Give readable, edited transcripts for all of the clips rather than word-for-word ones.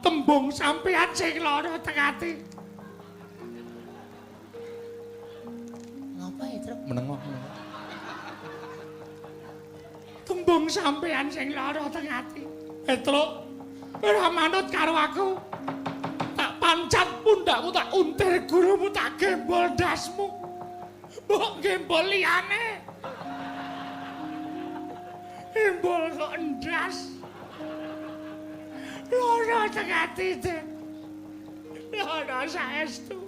tembung sampean sing lara teng ati. Ngapa ya, Truk? Menengok. Tembung sampean sing lara teng ati. Petruk, ora manut karo aku. Tak pancat pundakmu, tak untir gurumu, tak gembol dasmu. Mbok gembol liyane. Gembol kok ndas. Lara teng ati, Den. Lara saestu.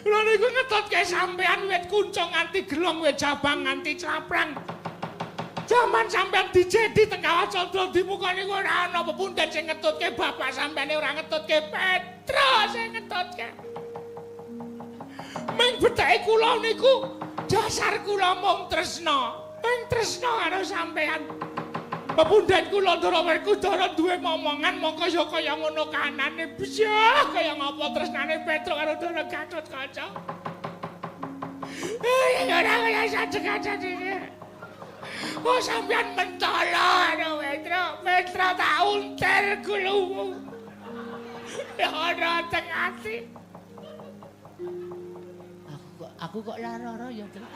Lha niku ngetutke sampean wit kuncung nganti gelong, wit jabang nganti claprang. Jaman sampean dijedi teng Kawah Candra di muka niku ora ana pepundhen sing ngetutke bapak sampeyan ora ngetutke Petro sing ngetutke. Ming beteke kula niku dasar kula mung tresna. Ming tresna karo sampean. Pepundhen kula Ndara Werkudara duwe momongan mongko ya kaya ngono kanane bisa kaya ngapa tresnane Petro karo Ndara Gatotkaca. Ora kaya sajek-sajek iki. Oh sampean mentolo anu Petro tak untir gulumu. Ya ora teng ati. Aku kok lara-lara ya, Truk.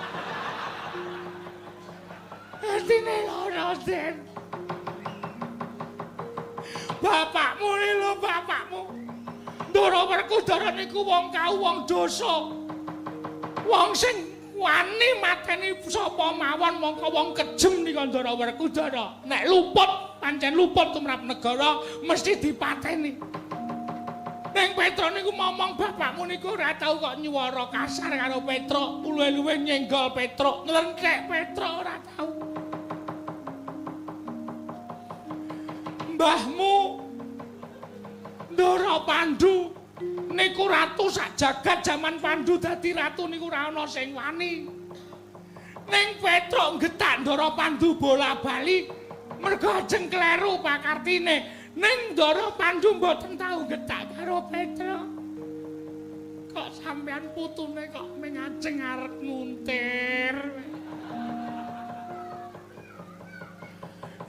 Atine lara, Den. Bapakmu lho, bapakmu. Ndara Werkudara niku wong kau wong dosa. Wong sing wani mateni sapa mawon mongko wong kejem nika Ndara Werkudara. Nek luput, pancen luput tumrap negara mesti dipateni. Ning Petro niku momong bapakmu niku ora tau kok nyuwara kasar karo Petro, luwe-luwe nyenggol Petro, nglenthek Petro ora tau. Mbahmu Ndara Pandhu niku ratu sak jagat jaman Pandhu dadi ratu niku ora ana sing wani. Ning Petro getak Ndara Pandhu bola-bali mergo ajeng kleru pakartine. Ning Ndara Pandhu mboten tau getak karo Petro. Kok sampean putune kok ming ajeng arep nguntir.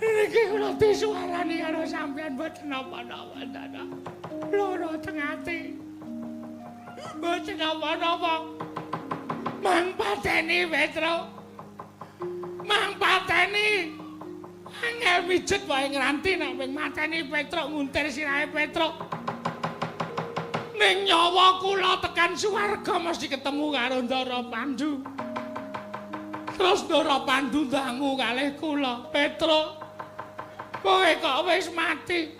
Iki kula disuarani karo sampean mboten napa-napa, Ndara. Lara teng ati. Mboten napa-napa. Mang pateni Petro. Mang pateni. Angel mijet wae ngranti nek ping mateni Petro nguntir sirahe Petro. Ning nyawa kula tekan swarga mesti ketemu karo Ndara Pandhu. Terus Ndara Pandhu ndangu kalih kula, Petro. Kowe kok wis mati.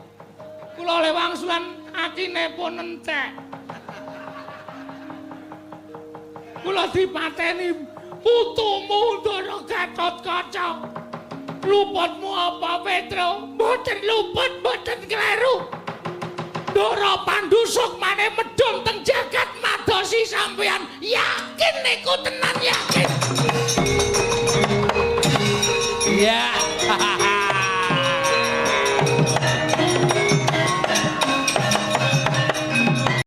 Kula le wangsulan akine pun entek. Kula dipateni putumu Ndara Gatotkaca. Luputmu apa Petro? Mboten luput, mboten kleru. Ndara Pandhu sukmane medhun teng jagat madosi sampeyan. Yakin niku tenan yakin. Ya.